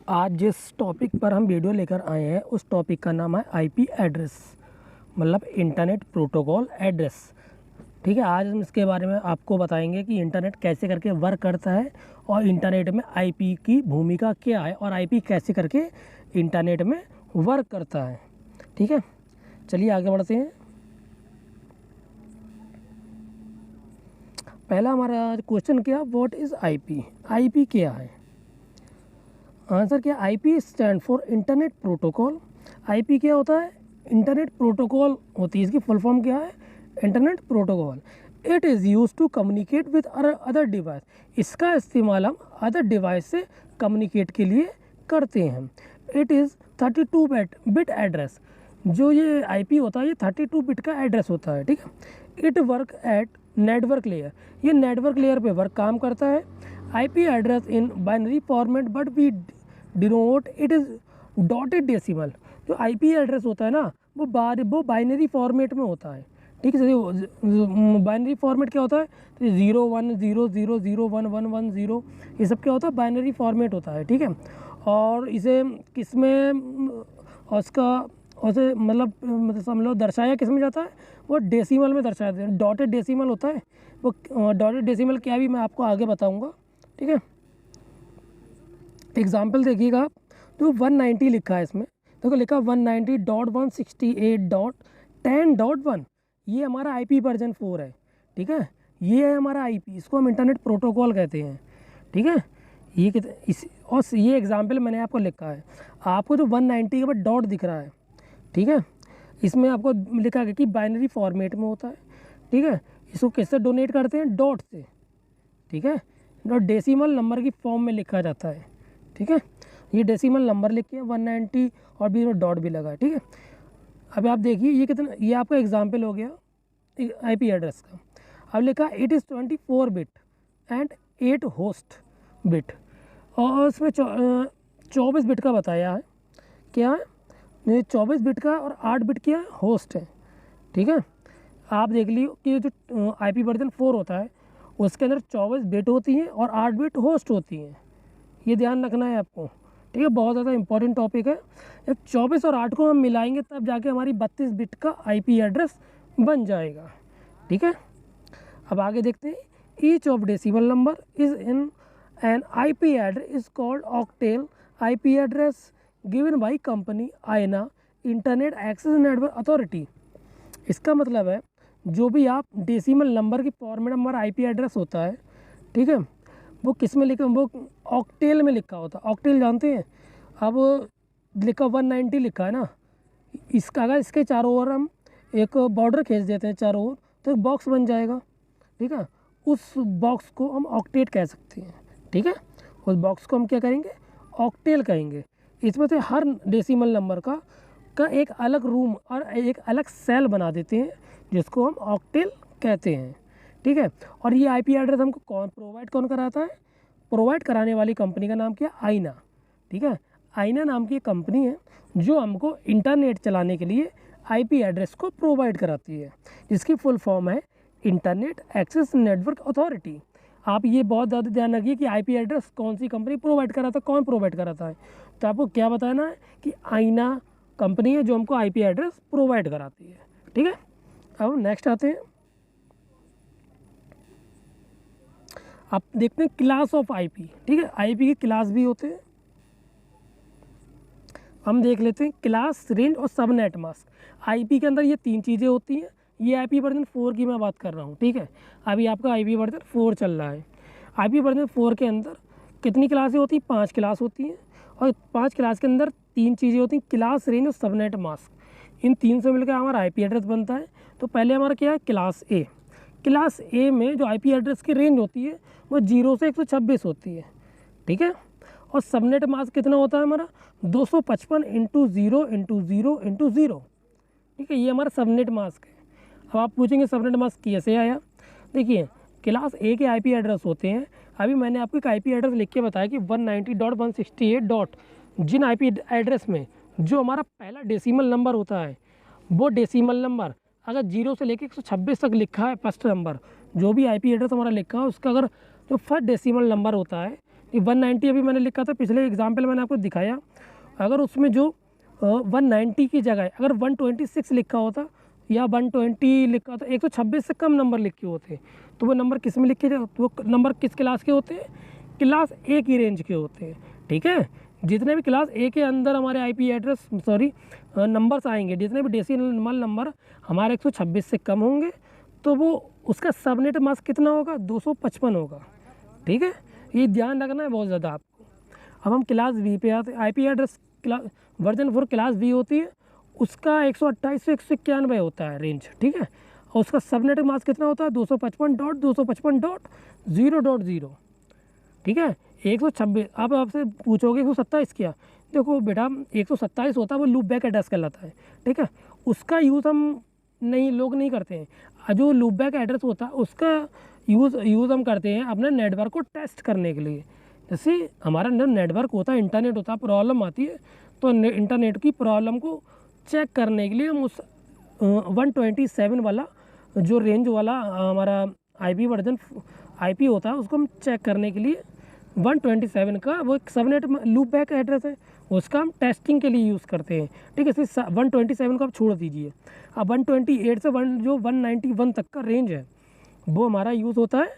आज जिस टॉपिक पर हम वीडियो लेकर आए हैं उस टॉपिक का नाम है आईपी एड्रेस, मतलब इंटरनेट प्रोटोकॉल एड्रेस। ठीक है, आज हम इसके बारे में आपको बताएंगे कि इंटरनेट कैसे करके वर्क करता है और इंटरनेट में आईपी की भूमिका क्या है और आईपी कैसे करके इंटरनेट में वर्क करता है। ठीक है, चलिए आगे बढ़ते हैं। पहला हमारा क्वेश्चन क्या, व्हाट इज़ आईपी। आईपी क्या है? आंसर क्या, IP stand for internet protocol. IP क्या होता है? इंटरनेट प्रोटोकॉल होती है। इसकी फुल फॉर्म क्या है? Internet protocol. It is use to communicate with other device. इसका इस्तेमाल हम अदर डिवाइस से कम्युनिकेट के लिए करते हैं। It is 32 bit address. जो ये आईपी होता है ये 32 बिट का एड्रेस होता है। ठीक है, it work at network layer. ये नेटवर्क लेयर पे वर्क काम करता है। IP address in binary format but we denote it is dotted decimal. जो आईपी एड्रेस होता है ना वो बाइनरी फॉर्मेट में होता है। ठीक है, बाइनरी फॉर्मेट क्या होता है? तो 0 1 0 0 0 1 1 1 0 ये सब क्या होता है? बाइनरी फॉर्मेट होता है। ठीक है, और इसे किस में उसका उसे मतलब समझ लो दर्शाया किस में जाता है? वो डेसिमल में दर्शाया जाता है। डॉटेड डेसिमल होता है वो। डॉटेड डेसिमल क्या भी मैं आपको आगे बताऊंगा। ठीक है, एग्जाम्पल देखिएगा आप, तो 190 लिखा है इसमें, देखो लिखा 190.168.10.1। ये हमारा आईपी वर्जन 4 है। ठीक है, ये है हमारा आईपी, इसको हम इंटरनेट प्रोटोकॉल कहते हैं। ठीक है, ये और ये एग्जाम्पल मैंने आपको लिखा है। आपको जो 190 के बाद डॉट दिख रहा है, ठीक है, इसमें आपको लिखा है कि बाइनरी फॉर्मेट में होता है। ठीक है, इसको किससे डोनेट करते हैं? डॉट से। ठीक है, और डेसिमल नंबर की फॉर्म में लिखा जाता है। ठीक है, ये डेसिमल नंबर लिखे 190 और बीच में डॉट भी लगा है। ठीक है, अब आप देखिए ये कितना, ये आपका एग्जाम्पल हो गया आईपी एड्रेस का। अब लिखा it is 24 bit and 8 host bit, और उसमें 24 बिट का बताया है। क्या है? ये 24 बिट का और 8 बिट क्या है? होस्ट है। ठीक है, आप देख लियो कि जो आईपी वर्जन 4 होता है उसके अंदर 24 बिट होती हैं और 8 बिट होस्ट होती हैं। ये ध्यान रखना है आपको। ठीक है, बहुत ज़्यादा इंपॉर्टेंट टॉपिक है। जब 24 और 8 को हम मिलाएंगे तब जाके हमारी 32 बिट का आईपी एड्रेस बन जाएगा। ठीक है, अब आगे देखते हैं। Each of decimal number is in an IP address is called octal IP address given by company आयना इंटरनेट एक्सेस नेटवर्क अथॉरिटी। इसका मतलब है जो भी आप डेसिमल नंबर की फॉर्मेट में हमारा आईपी एड्रेस होता है, ठीक है, वो किस में लिखा? वो ऑक्टेल में लिखा होता है। ऑक्टेल जानते हैं? अब लिखा 190 लिखा है ना, इसका अगर इसके चारों ओर हम एक बॉर्डर खींच देते हैं चारों ओर तो एक बॉक्स बन जाएगा। ठीक है, उस बॉक्स को हम ऑक्टेट कह सकते हैं। ठीक है, उस बॉक्स को हम क्या करेंगे? ऑक्टेल कहेंगे। इसमें से हर डेसिमल नंबर का एक अलग रूम और एक अलग सेल बना देते हैं जिसको हम ऑक्टेल कहते हैं। ठीक है, और ये आईपी एड्रेस हमको कौन कराता है? प्रोवाइड कराने वाली कंपनी का नाम क्या? आईना। ठीक है, आईना नाम की कंपनी है जो हमको इंटरनेट चलाने के लिए आईपी एड्रेस को प्रोवाइड कराती है, जिसकी फुल फॉर्म है इंटरनेट एक्सेस नेटवर्क अथॉरिटी। आप ये बहुत ज़्यादा ध्यान रखिए कि आईपी एड्रेस कौन सी कंपनी प्रोवाइड कराता है, कौन प्रोवाइड कराता है। तो आपको क्या बताना है कि आईना कंपनी है जो हमको आईपी एड्रेस प्रोवाइड कराती है। ठीक है, अब नेक्स्ट आते हैं। आप देखते हैं क्लास ऑफ आईपी। ठीक है, आईपी के क्लास भी होते हैं। हम देख लेते हैं क्लास, रेंज और सबनेट मास्क। आईपी के अंदर ये 3 चीज़ें होती हैं। ये आईपी वर्जन 4 की मैं बात कर रहा हूँ। ठीक है, अभी आपका आईपी वर्जन 4 चल रहा है। आईपी वर्जन 4 के अंदर कितनी क्लासें होती हैं? 5 क्लास होती हैं, और 5 क्लास के अंदर 3 चीज़ें होती हैं, क्लास, रेंज और सबनेट मास्क। इन 3 से मिलकर हमारा आईपी एड्रेस बनता है। तो पहले हमारा क्या है? क्लास ए। क्लास ए में जो आईपी एड्रेस की रेंज होती है वो 0 से 126 होती है। ठीक है, और सबनेट मास्क कितना होता है हमारा? 255 × 0 × 0 × 0। ठीक है, ये हमारा सबनेट मास्क है। अब आप पूछेंगे सबनेट मास्क कैसे आया? देखिए, क्लास ए के आईपी एड्रेस होते हैं। अभी मैंने आपको एक आईपी एड्रेस लिख के बताया कि 190.168. जिन आईपी एड्रेस में जो हमारा पहला डेसिमल नंबर होता है वो डेसिमल नंबर अगर 0 से लेकर 126 तक लिखा है, फर्स्ट नंबर जो भी आईपी एड्रेस हमारा लिखा है उसका अगर जो फर्स्ट डेसिमल नंबर होता है ये 190 अभी मैंने लिखा था, पिछले एग्जाम्पल मैंने आपको दिखाया। अगर उसमें जो 190 की जगह अगर 126 लिखा होता या 120 लिखा होता, 126 से कम नंबर लिखे होते, तो वो नंबर किस में लिखे जाते, वो नंबर किस क्लास के होते हैं, क्लास ए की रेंज के होते हैं। ठीक है, जितने भी क्लास ए के अंदर हमारे आईपी एड्रेस नंबर्स आएंगे, जितने भी डेसिमल नंबर हमारे 126 से कम होंगे, तो वो उसका सबनेट मास्क कितना होगा, 255 होगा। ठीक है, ये ध्यान रखना है बहुत ज़्यादा आपको। अब हम क्लास वी पे आते हैं। IP address version 4 class V होती है, उसका 128 से 191 होता है रेंज। ठीक है, और उसका सबनेट मास्क कितना होता है, 255.255.0.0। ठीक है, 126। अब आपसे पूछोगे 127 क्या, देखो बेटा 127 होता है वो लूप बैक एड्रेस कहलाता है। ठीक है, उसका यूज़ हम लोग नहीं करते हैं। जो लूप बैक एड्रेस होता है उसका यूज़ हम करते हैं अपने नेटवर्क को टेस्ट करने के लिए। जैसे हमारा नेटवर्क होता है, इंटरनेट होता है, प्रॉब्लम आती है, तो इंटरनेट की प्रॉब्लम को चेक करने के लिए हम उस 127 वाला जो रेंज वाला हमारा आईपी होता है, उसको हम चेक करने के लिए 127 का वो एक सबनेट लूप बैक एड्रेस है, उसका हम टेस्टिंग के लिए यूज़ करते हैं। ठीक है, इसलिए 127 को आप छोड़ दीजिए। अब 128 से जो 191 तक का रेंज है, वो हमारा यूज़ होता है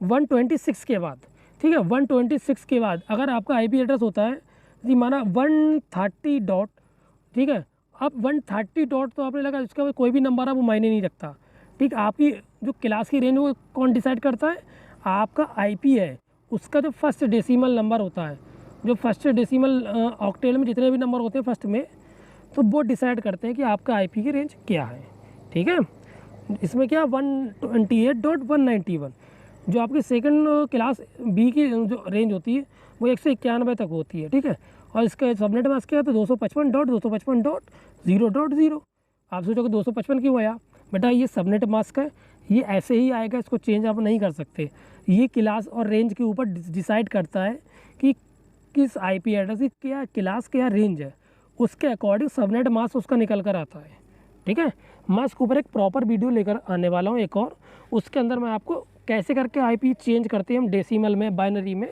126 के बाद। ठीक है, 126 के बाद अगर आपका आईपी एड्रेस होता है जी माना 130 डॉट, ठीक है, अब 130 डॉट तो आपने लगा इसका कोई भी नंबर है वो मायने नहीं रखता। ठीक, आपकी जो क्लास की रेंज वो कौन डिसाइड करता है, आपका आईपी है, उसका जो फर्स्ट डेसिमल नंबर होता है, जो फर्स्ट डेसिमल ऑक्टेल में जितने भी नंबर होते हैं फर्स्ट में, तो वो डिसाइड करते हैं कि आपका आईपी की रेंज क्या है। ठीक है, इसमें क्या 128.191 जो आपकी सेकंड क्लास बी की जो रेंज होती है वो 191 तक होती है। ठीक है, और इसका सबनेट मास्क क्या है, तो 255.255.0.0। आप सोचोगे 255 क्यों आया, बेटा ये सबनेट मास्क है, ये ऐसे ही आएगा, इसको चेंज आप नहीं कर सकते। ये क्लास और रेंज के ऊपर डिसाइड करता है कि किस आईपी एड्रेस की क्या क्लास क्या रेंज है, उसके अकॉर्डिंग सबनेट मास्क उसका निकल कर आता है। ठीक है, मैं इसके ऊपर एक प्रॉपर वीडियो लेकर आने वाला हूँ एक और, उसके अंदर मैं आपको कैसे करके आईपी चेंज करते हैं हम डेसिमल में, बाइनरी में,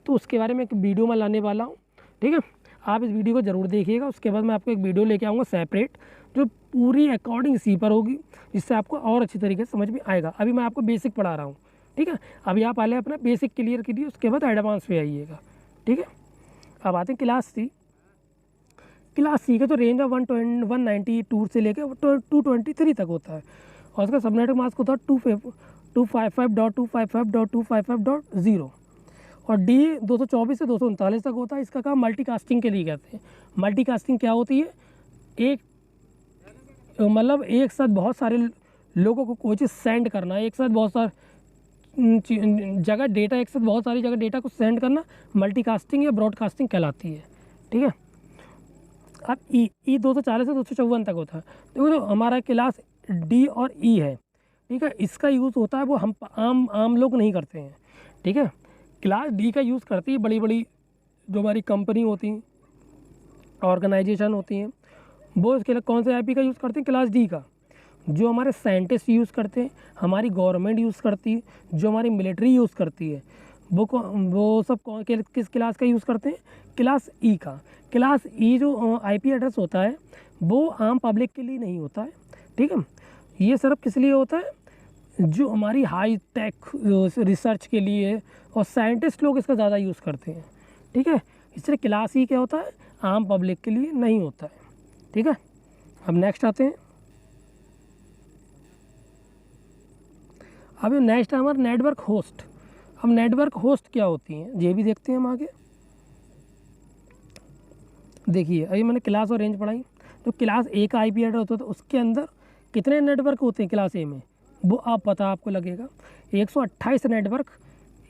तो उसके बारे में एक वीडियो मैं लाने वाला हूँ। ठीक है, आप इस वीडियो को ज़रूर देखिएगा। उसके बाद मैं आपको एक वीडियो लेके आऊँगा सेपरेट, जो पूरी अकॉर्डिंग इसी पर होगी, जिससे आपको और अच्छी तरीके से समझ में आएगा। अभी मैं आपको बेसिक पढ़ा रहा हूँ। ठीक है, अभी आप पहले अपना बेसिक क्लियर कीजिए, उसके बाद एडवांस पे आइएगा। ठीक है, अब आते हैं क्लास सी। क्लास सी का तो रेंज है 192 से लेकर 223 तक होता है, और उसका सबनेट मास्क होता है 255.255.255.0। और डी 224 से 239 तक होता है। इसका काम मल्टीकास्टिंग के लिए कहते हैं। मल्टीकास्टिंग क्या होती है, एक मतलब एक साथ बहुत सारे लोगों को कोई चीज़ सेंड करना, एक साथ बहुत सारे जगह डेटा, एक साथ बहुत सारी जगह डेटा को सेंड करना मल्टीकास्टिंग या ब्रॉडकास्टिंग कहलाती है। ठीक है, अब ई 240 से 254 तक होता है। देखो जो हमारा क्लास डी और ई है, ठीक है, इसका यूज़ होता है वो हम आम लोग नहीं करते हैं। ठीक है, क्लास डी का यूज़ करती है बड़ी बड़ी जो हमारी कंपनी होती हैं, ऑर्गेनाइजेशन होती हैं, वो इसके लिए कौन से आईपी का यूज़ करते हैं, क्लास डी का। जो हमारे साइंटिस्ट यूज़ करते हैं, हमारी गवर्नमेंट यूज़ करती है, जो हमारी मिलिट्री यूज़ करती है, वो सब किस क्लास का यूज़ करते हैं, क्लास ई का। क्लास ई जो आईपी एड्रेस होता है वो आम पब्लिक के लिए नहीं होता है। ठीक है, ये सिर्फ किस लिए होता है, जो हमारी हाई टेक रिसर्च के लिए और साइंटिस्ट लोग इसका ज़्यादा यूज़ करते हैं। ठीक है, इसलिए क्लास ई क्या होता है, आम पब्लिक के लिए नहीं होता है। ठीक है, अब नेक्स्ट आते हैं। अब नेक्स्ट है हमारा नेटवर्क होस्ट। अब नेटवर्क होस्ट क्या होती हैं ये भी देखते हैं हम आगे। देखिए अभी मैंने क्लास और रेंज पढ़ाई। जो क्लास ए का आईपी एड्रेस होता है तो उसके अंदर कितने नेटवर्क होते हैं क्लास ए में, वो आप पता आपको लगेगा। 128 नेटवर्क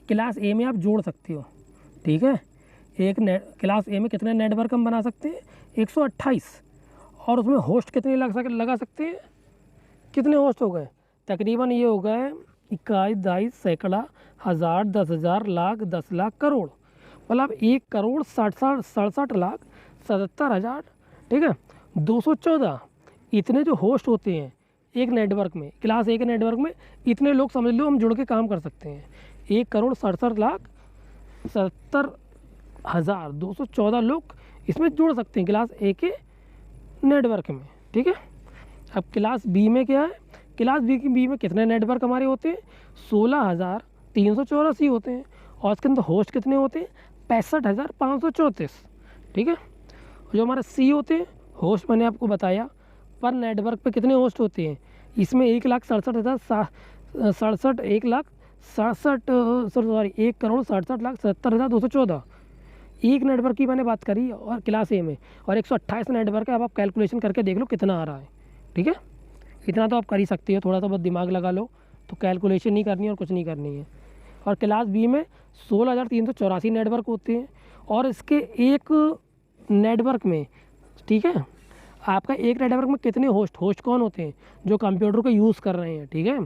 क्लास ए में आप जोड़ सकते हो। ठीक है, क्लास ए में कितने नेटवर्क हम बना सकते हैं, 128। और उसमें होस्ट कितने लगा सकते हैं, कितने होस्ट हो गए, तकरीबन ये हो गए 21, 22, सैकड़ा, हज़ार, 10,000, लाख, 10 लाख, करोड़। मतलब 1,67,67,77,000। ठीक है, 214 इतने जो होस्ट होते हैं एक नेटवर्क में, क्लास ए के नेटवर्क में, इतने लोग समझ लो हम जुड़ के काम कर सकते हैं। 1,67,67,000 70,214 लोग इसमें जुड़ सकते हैं क्लास ए के नेटवर्क में, ठीक है। अब क्लास बी में क्या है, क्लास बी में कितने नेटवर्क हमारे होते हैं, 16,384 होते हैं, और उसके अंदर होस्ट कितने होते हैं, 65,534, ठीक है। जो हमारा सी होते हैं, होस्ट मैंने आपको बताया पर नेटवर्क पे कितने होस्ट होते हैं, इसमें 1,67,214 एक नेटवर्क की मैंने बात करी और क्लास ए में, और 128 नेटवर्क है। अब आप कैलकुलेशन करके देख लो कितना आ रहा है, ठीक है। इतना तो आप कर ही सकते हो, थोड़ा सा बहुत दिमाग लगा लो, तो कैलकुलेशन नहीं करनी है और कुछ नहीं करनी है। और क्लास बी में 16,384 नेटवर्क होते हैं, और इसके एक नेटवर्क में, ठीक है, आपका एक नेटवर्क में कितने होस्ट कौन होते हैं, जो कंप्यूटर को यूज़ कर रहे हैं, ठीक है,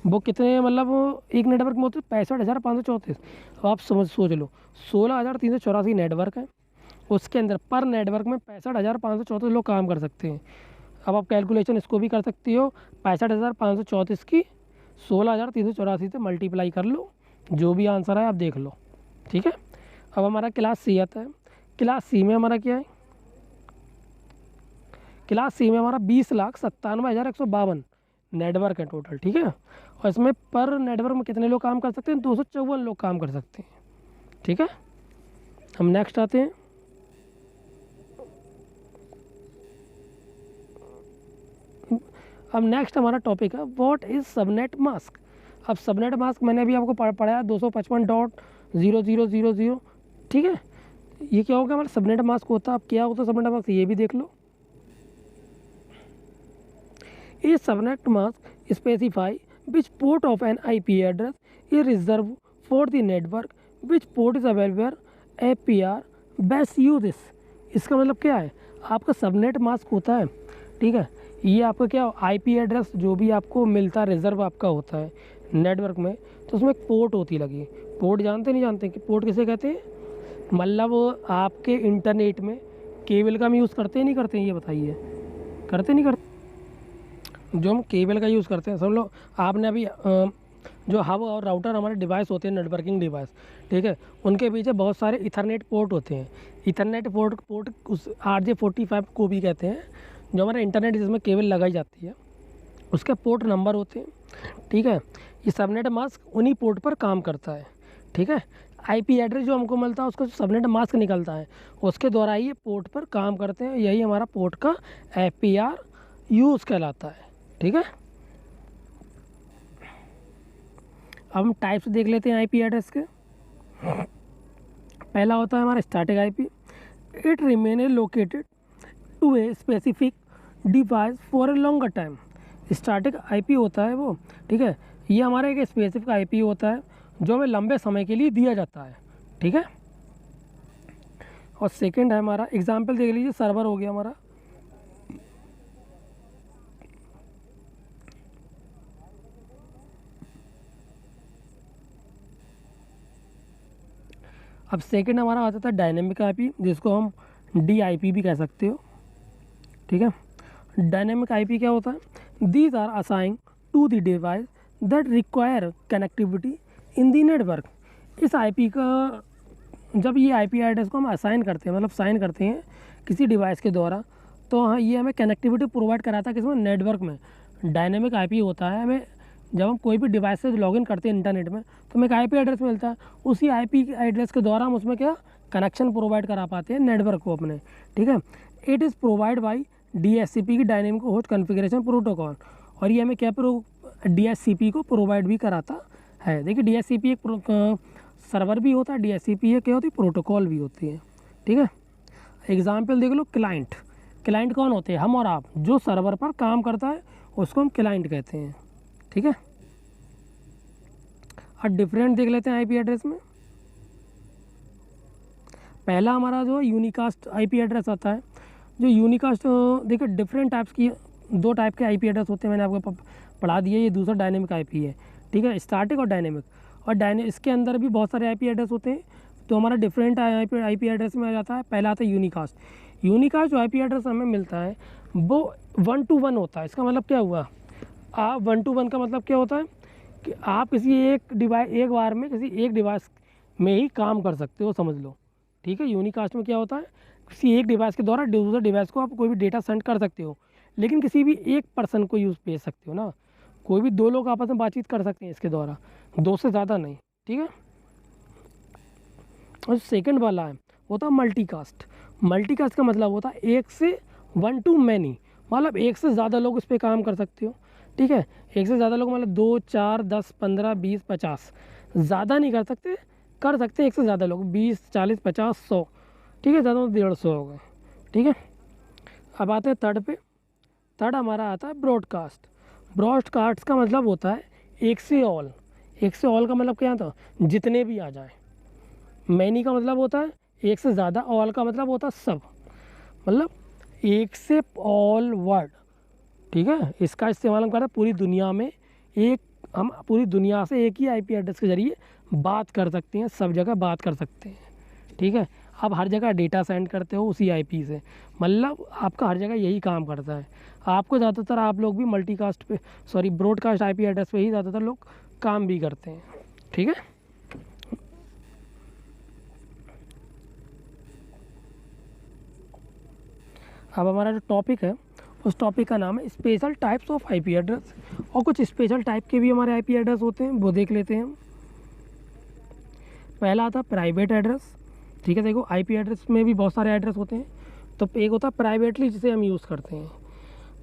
वो कितने, मतलब एक नेटवर्क में होते हैं 65,534। अब आप सोच लो 16,384 नेटवर्क है, उसके अंदर पर नेटवर्क में 65,534 लोग काम कर सकते हैं। अब आप कैलकुलेशन इसको भी कर सकते हो, 65,534 की 16,384 से मल्टीप्लाई कर लो, जो भी आंसर है आप देख लो, ठीक है। अब हमारा क्लास सी आता है। क्लास सी में हमारा क्या है, क्लास सी में हमारा 20,97,152 नेटवर्क है टोटल, ठीक है। और इसमें पर नेटवर्क में कितने लोग काम कर सकते हैं, 254 लोग काम कर सकते हैं, ठीक है। हम नेक्स्ट आते हैं। अब नेक्स्ट हमारा टॉपिक है व्हाट इज़ सबनेट मास्क। अब सबनेट मास्क मैंने अभी आपको पढ़ाया 255.0000, ठीक है। ये क्या होगा, हमारा सबनेट मास्क होता है। अब क्या होता है सबनेट मास्क, ये भी देख लो। ये subnet mask specify which part of an IP address is reserve for the network which part is available APR best use this. इसका मतलब क्या है, आपका सबनेट मास्क होता है, ठीक है। ये आपका क्या IP एड्रेस जो भी आपको मिलता है, रिजर्व आपका होता है नेटवर्क में, तो उसमें एक पोर्ट होती लगी। पोर्ट जानते नहीं जानते कि पोर्ट किसे कहते हैं, मतलब आपके इंटरनेट में केबल का हम यूज़ करते हैं नहीं करते हैं, ये बताइए, करते नहीं करते। जो हम केबल का यूज़ करते हैं सब लोग, आपने अभी जो हब और राउटर हमारे डिवाइस होते हैं, नेटवर्किंग डिवाइस, ठीक है, उनके पीछे बहुत सारे इथरनेट पोर्ट होते हैं। इथरनेट पोर्ट उस RJ45 को भी कहते हैं, जो हमारा इंटरनेट जिसमें केबल लगाई जाती है, उसके पोर्ट नंबर होते हैं, ठीक है। ये सबनेट मास्क उन्हीं पोर्ट पर काम करता है, ठीक है। IP एड्रेस जो हमको मिलता है उसका जो सबनेट मास्क निकलता है, उसके द्वारा ये पोर्ट पर काम करते हैं। यही हमारा पोर्ट का APR यूज़ कहलाता है, ठीक है। अब हम टाइप्स देख लेते हैं IP एड्रेस के। पहला होता है हमारा static IP। It remain located to a specific device for a longer time. Static IP होता है वो, ठीक है, ये हमारा एक स्पेसिफिक IP होता है जो हमें लंबे समय के लिए दिया जाता है, ठीक है। और सेकंड है हमारा, एग्जांपल देख लीजिए, सर्वर हो गया हमारा। अब सेकंड हमारा आता था डायनेमिक IP, जिसको हम DIP भी कह सकते हो, ठीक है। डायनेमिक IP क्या होता है, these are assign to the device that require connectivity in the network. इस IP का, जब ये IP एड्रेस को हम असाइन करते हैं, मतलब साइन करते हैं किसी डिवाइस के द्वारा, तो हाँ ये हमें कनेक्टिविटी प्रोवाइड कराता है किसमें, नेटवर्क में। डायनेमिक IP होता है, हमें जब हम कोई भी डिवाइस से लॉगिन करते हैं इंटरनेट में, तो हमें एक IP एड्रेस मिलता है, उसी IP एड्रेस के द्वारा हम उसमें क्या कनेक्शन प्रोवाइड करा पाते हैं नेटवर्क को अपने, ठीक है। It is provide by DHCP की डायनेमिक होस्ट कॉन्फ़िगरेशन प्रोटोकॉल, और ये हमें क्या DHCP को प्रोवाइड भी कराता है। देखिए DHCP एक सर्वर भी होता है, DHCP क्या होती है, प्रोटोकॉल भी होती है, ठीक है। एग्जाम्पल देख लो, क्लाइंट। क्लाइंट कौन होते हैं, हम और आप, जो सर्वर पर काम करता है उसको हम क्लाइंट कहते हैं, ठीक है। और डिफरेंट देख लेते हैं IP एड्रेस में। पहला हमारा जो यूनिकास्ट IP एड्रेस आता है। जो यूनिकास्ट, देखिए डिफरेंट टाइप्स की, दो टाइप के IP एड्रेस होते हैं, मैंने आपको पढ़ा दिया। ये दूसरा डायनेमिक IP है, ठीक है, स्टैटिक और डायनेमिक। और इसके अंदर भी बहुत सारे IP एड्रेस होते हैं, तो हमारा डिफरेंट IP एड्रेस में आ जाता है। पहला आता है यूनिकास्ट। यूनिकास्ट जो IP एड्रेस हमें मिलता है वो 1 to 1 होता है। इसका मतलब क्या हुआ, आप 1 to 1 का मतलब क्या होता है कि आप किसी एक बार में किसी एक डिवाइस में ही काम कर सकते हो, समझ लो। ठीक है, यूनिकास्ट में क्या होता है, किसी एक डिवाइस के द्वारा दूसरे डिवाइस को आप कोई भी डेटा सेंड कर सकते हो, लेकिन किसी भी एक पर्सन को यूज़ भेज सकते हो ना, कोई भी दो लोग आपस में बातचीत कर सकते हैं इसके द्वारा, दो से ज़्यादा नहीं। ठीक है, और सेकंड वाला है होता है मल्टीकास्ट। मल्टीकास्ट का मतलब होता है एक से वन टू मैनी, मतलब एक से ज़्यादा लोग इस पर काम कर सकते हो। ठीक है, एक से ज़्यादा लोग मतलब 2 4 10 15 20 50, ज़्यादा नहीं कर सकते एक से ज़्यादा लोग 20 40 50 100। ठीक है, ज़्यादा तो 150 हो गए। ठीक है, अब आते हैं थर्ड पे। थर्ड हमारा आता है ब्रॉडकास्ट। ब्रॉडकास्ट का मतलब होता है एक से ऑल। एक से ऑल का मतलब क्या था, जितने भी आ जाए। मैनी का मतलब होता है एक से ज़्यादा, ऑल का मतलब होता है सब, मतलब एक से ऑल वर्ड। ठीक है, इसका इस्तेमाल हम करते हैं पूरी दुनिया में। हम पूरी दुनिया से एक ही आईपी एड्रेस के ज़रिए बात कर सकते हैं, सब जगह बात कर सकते हैं। ठीक है, आप हर जगह डेटा सेंड करते हो उसी आईपी से, मतलब आपका हर जगह यही काम करता है। आपको ज़्यादातर आप लोग भी मल्टीकास्ट पे ब्रॉडकास्ट आईपी एड्रेस पे ही ज़्यादातर लोग काम भी करते हैं। ठीक है, अब हमारा जो टॉपिक है उस टॉपिक का नाम है special types of IP address, और कुछ स्पेशल टाइप के भी हमारे आईपी एड्रेस होते हैं, वो देख लेते हैं हम। पहला आता है प्राइवेट एड्रेस। ठीक है, देखो आईपी एड्रेस में भी बहुत सारे एड्रेस होते हैं, तो एक होता है प्राइवेटली जिसे हम यूज़ करते हैं।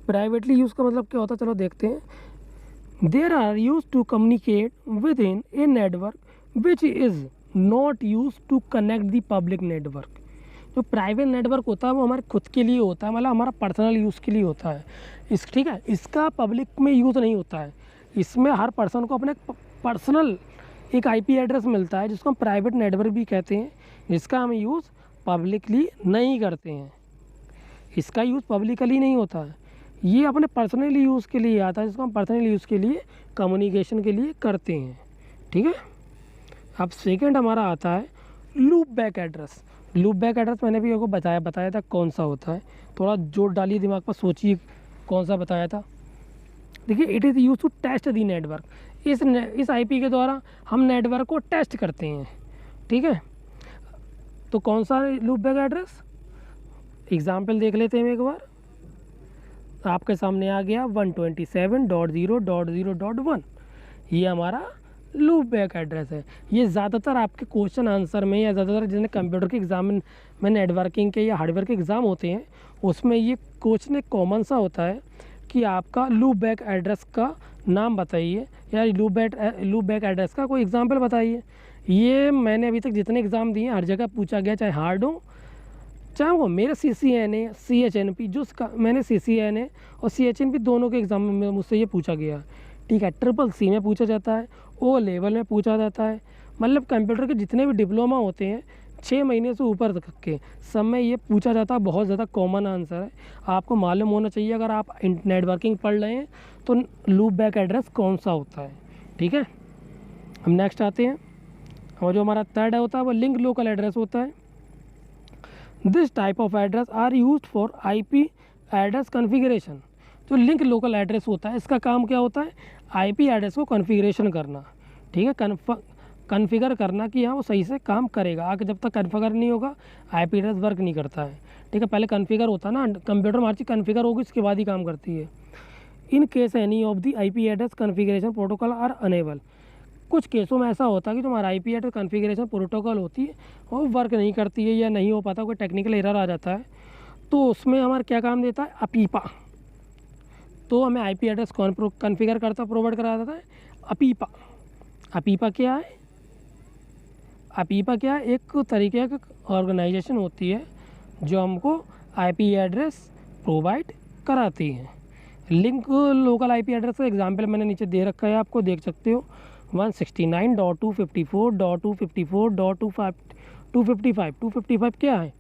प्राइवेटली यूज़ का मतलब क्या होता है, चलो देखते हैं। There are use to communicate with in a network which is not use to connect the public network. जो प्राइवेट नेटवर्क होता है वो हमारे खुद के लिए होता है, मतलब हमारा पर्सनल यूज़ के लिए होता है। ठीक है, इसका पब्लिक में यूज़ नहीं होता है। इसमें हर पर्सन को अपने पर्सनल एक आईपी एड्रेस मिलता है जिसको हम प्राइवेट नेटवर्क भी कहते हैं, जिसका हम यूज़ पब्लिकली नहीं करते हैं। इसका यूज़ पब्लिकली नहीं होता है, ये अपने पर्सनल यूज़ के लिए आता है, जिसको हम पर्सनल यूज़ के लिए कम्युनिकेशन के लिए करते हैं। ठीक है, अब सेकंड हमारा आता है loop back address. Loop back address मैंने भी आपको बताया था कौन सा होता है, थोड़ा जोर डालिए दिमाग पर, सोचिए कौन सा बताया था। देखिए, it is use to test the network. इस आईपी के द्वारा हम नेटवर्क को टेस्ट करते हैं। ठीक है, तो कौन सा लूप बैक एड्रेस, एग्जाम्पल देख लेते हैं एक बार। आपके सामने आ गया 127.0.0.1, ये हमारा लूप बैक एड्रेस है। ये ज़्यादातर आपके क्वेश्चन आंसर में या ज़्यादातर जिन्हें कंप्यूटर के एग्ज़ाम में नेटवर्किंग के या हार्डवेयर के एग्ज़ाम होते हैं उसमें ये क्वेश्चन एक कॉमन सा होता है कि आपका लूप बैक एड्रेस का नाम बताइए या लूप बैक एड्रेस का कोई एग्जाम्पल बताइए। ये मैंने अभी तक जितने एग्ज़ाम दिए हर जगह पूछा गया, चाहे हार्ड हो चाहे वो मेरा CCNA CHNP, जो मैंने CCNA और CHNP दोनों के एग्ज़ाम में मुझसे ये पूछा गया। ठीक है, CCC में पूछा जाता है, O लेवल में पूछा जाता है, मतलब कंप्यूटर के जितने भी डिप्लोमा होते हैं 6 महीने से ऊपर तक के सब में ये पूछा जाता है। बहुत ज़्यादा कॉमन आंसर है, आपको मालूम होना चाहिए अगर आप नेटवर्किंग पढ़ रहे हैं तो लूप बैक एड्रेस कौन सा होता है। ठीक है, हम नेक्स्ट आते हैं, और जो हमारा थर्ड होता है वो लिंक लोकल एड्रेस होता है। This type of address are use for IP address configuration. जो लिंक लोकल एड्रेस होता है इसका काम क्या होता है, IP एड्रेस को कन्फिगरेशन करना। ठीक है, कन्फिगर करना कि हाँ वो सही से काम करेगा। आगे जब तक कन्फिगर नहीं होगा IP एड्रेस वर्क नहीं करता है। ठीक है, पहले कन्फिगर होता है ना, कंप्यूटर में हर चीज़ कन्फिगर होगी उसके बाद ही काम करती है। In case any of the IP address configuration protocol are enable. कुछ केसों में ऐसा होता है कि जो हमारा IP एड्रेस कन्फिगरेशन प्रोटोकॉल होती है वो वर्क नहीं करती है या नहीं हो पाता, कोई टेक्निकल एरर आ जाता है, तो उसमें हमारा क्या काम देता है, अपीपा। तो हमें IP एड्रेस कौन कन्फिगर करता प्रोवाइड करा देता है, अपीपा। अपीपा क्या है, अपीपा क्या है, एक तरीके की ऑर्गेनाइजेशन होती है जो हमको IP एड्रेस प्रोवाइड कराती है। लिंक लोकल IP एड्रेस का एग्जाम्पल मैंने नीचे दे रखा है, आपको देख सकते हो 169.254.255.255 255 क्या है,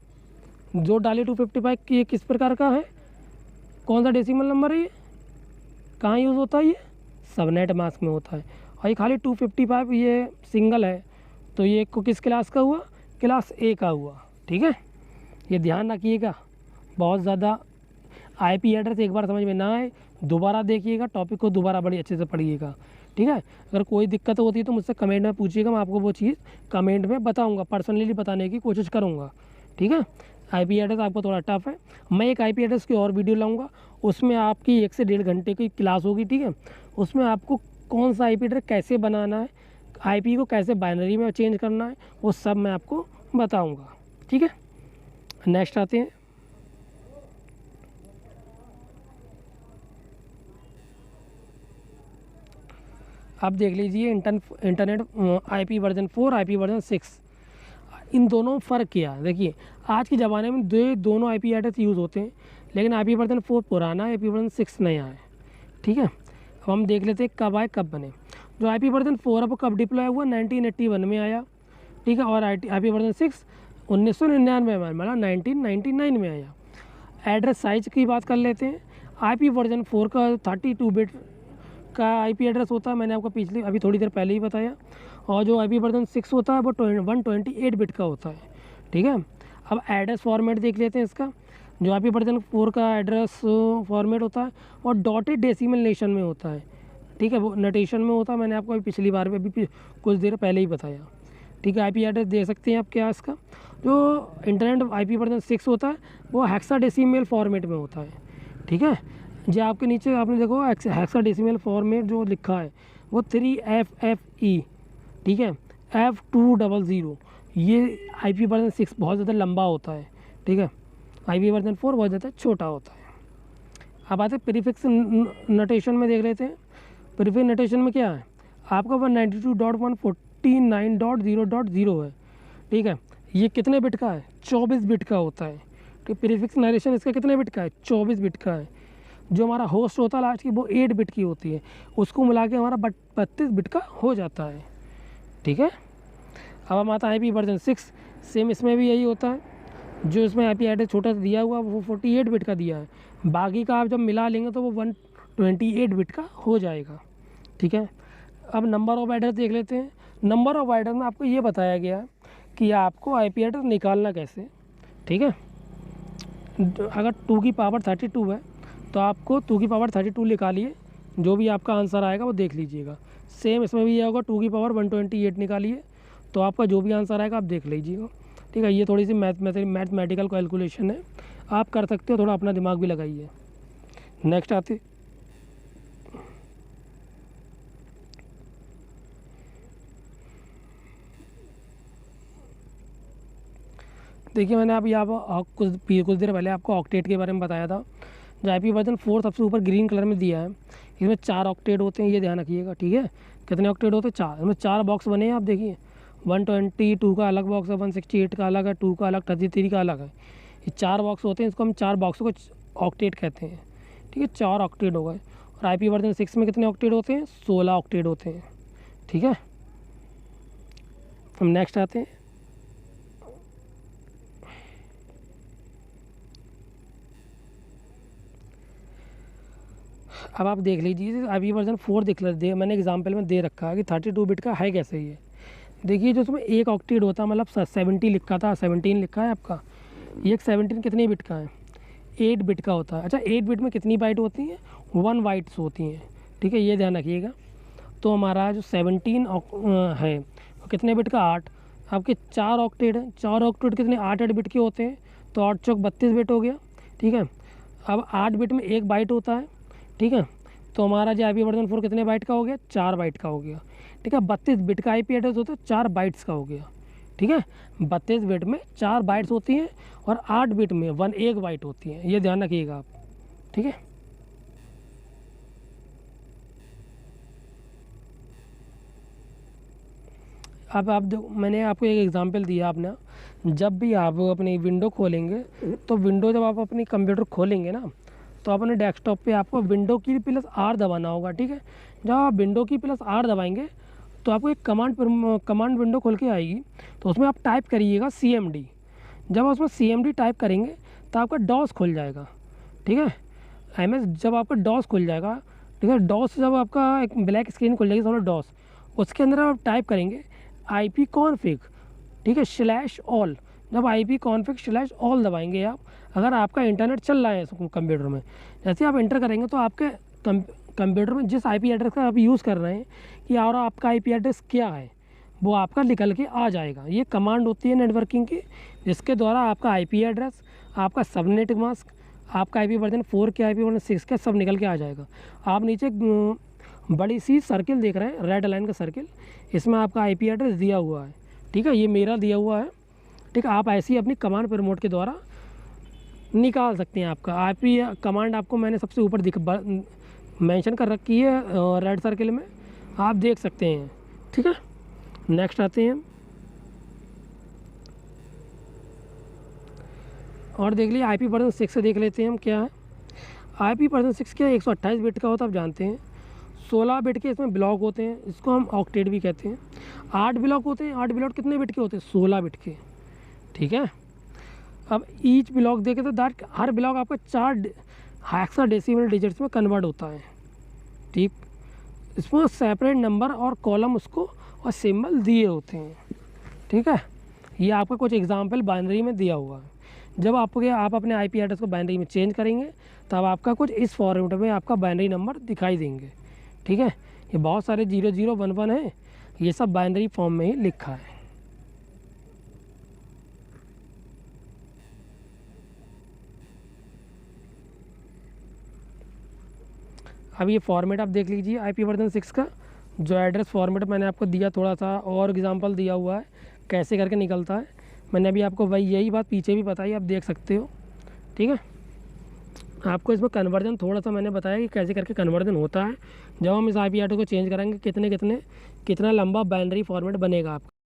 जो डाले 255 की ये किस प्रकार का है, कौन सा डेसिमल नंबर है, ये कहाँ यूज़ होता है, ये सबनेट मास्क में होता है। और ये खाली 255 ये सिंगल है, तो ये को किस क्लास का हुआ, क्लास A का हुआ। ठीक है, ये ध्यान रखिएगा, बहुत ज़्यादा IP एड्रेस एक बार समझ में ना आए दोबारा देखिएगा, टॉपिक को दोबारा बड़ी अच्छे से पढ़िएगा। ठीक है। अगर कोई दिक्कत होती है तो मुझसे कमेंट में पूछिएगा, मैं आपको वो चीज़ कमेंट में बताऊँगा, पर्सनली बताने की कोशिश करूँगा, ठीक है। आईपी एड्रेस आपको थोड़ा टफ है, मैं एक आईपी एड्रेस की और वीडियो लाऊंगा, उसमें आपकी 1 से 1.5 घंटे की क्लास होगी, ठीक है। उसमें आपको कौन सा आईपी एड्रेस कैसे बनाना है, आईपी को कैसे बाइनरी में चेंज करना है, वो सब मैं आपको बताऊंगा, ठीक है। नेक्स्ट आते हैं, आप देख लीजिए internet IP version 4, IP version 6, इन दोनों में फ़र्क क्या है। देखिए आज के ज़माने में दोनों आईपी एड्रेस यूज़ होते हैं, लेकिन आईपी वर्जन 4 पुराना है, आईपी वर्जन 6 नया है, ठीक है। अब हम देख लेते हैं कब आए कब बने। जो आईपी वर्जन 4 है वो कब डिप्लॉय हुआ, 1981 में आया, ठीक है। और आईपी वर्जन 6 1999 में आया, मतलब 1999 में आया। एड्रेस साइज की बात कर लेते हैं, आईपी वर्जन 4 का 32 बिट का आईपी एड्रेस होता है, मैंने आपको पिछली अभी थोड़ी देर पहले ही बताया। और जो आईपी वर्जन 6 होता है वो 128 बिट का होता है, ठीक है। अब एड्रेस फॉर्मेट देख लेते हैं इसका। जो आईपी वर्जन 4 का एड्रेस फॉर्मेट होता है और डॉटेड डेसिमल नेशन में होता है, ठीक है, वो नोटेशन में होता है, मैंने आपको अभी पिछली बार में अभी कुछ देर पहले ही बताया, ठीक है। आईपी एड्रेस दे सकते हैं आप क्या इसका। जो इंटरनेट आईपी वर्जन 6 होता है वो हेक्साडेसिमल फॉर्मेट में होता है, ठीक है। जो आपके नीचे आपने देखो हेक्साडेसिमल फॉर्मेट जो लिखा है वो 3FFE, ठीक है, F200, ये आईपी वर्जन 6 बहुत ज़्यादा लंबा होता है, ठीक है। आईपी वर्जन 4 बहुत ज़्यादा छोटा होता है। अब आते हैं प्रीफिक्स नोटेशन में, देख लेते हैं। प्रीफिक्स नोटेशन में क्या है, आपका 192.149.0.0 है, ठीक है। ये कितने बिट का है, 24 बिट का होता है, ठीक। प्रीफिक्स नरेशन इसका कितने बिट का है, 24 बिट का है। जो हमारा होस्ट होता है लास्ट की वो 8 बिट की होती है, उसको मिला के हमारा 32 बिट का हो जाता है, ठीक है। अब हम आता है आईपी वर्जन 6, सेम इसमें भी यही होता है। जो इसमें आईपी एड्रेस छोटा सा दिया हुआ वो 48 बिट का दिया है, बाकी का आप जब मिला लेंगे तो वो 128 बिट का हो जाएगा, ठीक है। अब नंबर ऑफ़ एड्रेस देख लेते हैं। नंबर ऑफ़ एड्रेस में आपको ये बताया गया है कि आपको आईपी एड्रेस निकालना कैसे, ठीक है। अगर 2 की पावर 32 है तो आपको 2 की पावर 32 निकालिए, जो भी आपका आंसर आएगा वो देख लीजिएगा। सेम इसमें भी ये होगा, 2 की पावर 128 निकालिए, तो आपका जो भी आंसर आएगा आप देख लीजिएगा, ठीक है। ये थोड़ी सी मैथमेटिकल कैलकुलेशन है, आप कर सकते हो, थोड़ा अपना दिमाग भी लगाइए। नेक्स्ट आते, देखिए मैंने अभी आप कुछ देर पहले आपको ऑक्टेट के बारे में बताया था। जो आईपी वर्जन 4 सबसे ऊपर ग्रीन कलर में दिया है, इसमें 4 ऑक्टेट होते हैं, ये ध्यान रखिएगा, ठीक है। कितने ऑक्टेट होते हैं, 4। इसमें 4 बॉक्स बने हैं, आप देखिए 122 का अलग बॉक्स है, 168 का अलग है, 2 का अलग, 33 का अलग है। ये 4 बॉक्स होते हैं, इसको हम 4 बॉक्सों को ऑक्टेट कहते हैं, ठीक है। 4 ऑक्टेट हो गए। और आईपी वर्जन 6 में कितने ऑक्टेट होते हैं, 16 ऑक्टेट होते हैं, ठीक है। हम नेक्स्ट आते हैं। अब आप देख लीजिए आईपी वर्जन 4 मैंने एग्जांपल में दे रखा है कि 32 बिट का है कैसे। ये देखिए जो उसमें एक ऑक्टेट होता है, मतलब 70 लिखा था, 17 लिखा है आपका, ये 17 कितने बिट का है, 8 बिट का होता है। अच्छा 8 बिट में कितनी बाइट होती हैं, 1 बाइट्स होती हैं, ठीक है, ये ध्यान रखिएगा। तो हमारा जो 17 है वो कितने बिट का, 8। आपके 4 ऑक्टेट है, 4 ऑक्टेट कितने, 8 बिट के होते हैं, तो 8 चौक 32 बिट हो गया, ठीक है। अब 8 बिट में 1 बाइट होता है, ठीक है। तो हमारा जो आईपी वर्जन 4 कितने बाइट का हो गया, 4 बाइट का हो गया, ठीक है। 32 बिट का आईपी एड्रेस होता है, 4 बाइट्स का हो गया, ठीक है। 32 बिट में 4 बाइट्स होती हैं और 8 बिट में 1 बाइट होती है, ये ध्यान रखिएगा आप, ठीक है। अब आप मैंने आपको एक एग्जांपल दिया अपना, जब भी आप अपनी विंडो खोलेंगे तो विंडो जब आप अपनी कंप्यूटर खोलेंगे ना, तो अपने डेस्कटॉप पे आपको विंडो की प्लस आर दबाना होगा, ठीक है। जब आप विंडो की प्लस आर दबाएंगे तो आपको एक कमांड विंडो खोल के आएगी, तो उसमें आप टाइप करिएगा CMD। जब आप उसमें CMD टाइप करेंगे तो आपका डॉस खुल जाएगा, ठीक है। MS जब आपका डॉस खुल जाएगा, ठीक है, डॉस जब आपका एक ब्लैक स्क्रीन खुल जाएगी समझो डॉस, उसके अंदर आप टाइप करेंगे IP config, ठीक है, /all। जब IP config /all दबाएंगे आप, अगर आपका इंटरनेट चल रहा है कंप्यूटर में, जैसे आप इंटर करेंगे तो आपके कंप्यूटर में जिस आईपी एड्रेस का आप यूज़ कर रहे हैं कि और आपका आईपी एड्रेस क्या है वो आपका निकल के आ जाएगा। ये कमांड होती है नेटवर्किंग की, जिसके द्वारा आपका आईपी एड्रेस, आपका सबनेट मास्क, आपका आईपी वर्जन 4 के आईपी वर्जन 6 का सब निकल के आ जाएगा। आप नीचे बड़ी सी सर्किल देख रहे हैं, रेड लाइन का सर्किल, इसमें आपका आईपी एड्रेस दिया हुआ है। ठीक है, ये मेरा दिया हुआ है। ठीक है, आप ऐसे ही अपनी कमांड प्रमोट के द्वारा निकाल सकते हैं। आपका आईपी कमांड आपको मैंने सबसे ऊपर मेंशन कर रखी है रेड सर्किल में, आप देख सकते हैं। ठीक है, नेक्स्ट आते हैं और देख लीजिए आईपी वर्जन 6 से देख लेते हैं हम क्या है। आईपी वर्जन 6 क्या है, 128 बिट का होता है, आप जानते हैं। 16 बिट के इसमें ब्लॉक होते हैं, इसको हम ऑक्टेट भी कहते हैं। 8 ब्लॉक होते हैं। 8 ब्लॉक कितने बिट के होते हैं, 16 बिट के। ठीक है, अब ईच ब्लॉक देखें तो दैट हर ब्लॉक आपका 4 हेक्साडेसिमल डिजिट्स में कन्वर्ट होता है। ठीक, इसमें सेपरेट नंबर और कॉलम उसको और सिंबल दिए होते हैं। ठीक है, ये आपका कुछ एग्जाम्पल बाइनरी में दिया हुआ है। जब आप अपने आईपी एड्रेस को बाइनरी में चेंज करेंगे तब आपका कुछ इस फॉर्मेट में आपका बाइनरी नंबर दिखाई देंगे। ठीक है, ये बहुत सारे 0011 है, ये सब बाइनरी फॉर्म में ही लिखा है। अब ये फॉर्मेट आप देख लीजिए आईपी वर्जन 6 का, जो एड्रेस फॉर्मेट मैंने आपको दिया, थोड़ा सा और एग्जांपल दिया हुआ है कैसे करके निकलता है। मैंने अभी आपको वही यही बात पीछे भी बताई, आप देख सकते हो। ठीक है, आपको इसमें कन्वर्जन थोड़ा सा मैंने बताया कि कैसे करके कन्वर्जन होता है। जब हम इस आईपी एड्रेस को चेंज करेंगे कितना लंबा बाइनरी फॉर्मेट बनेगा आपका।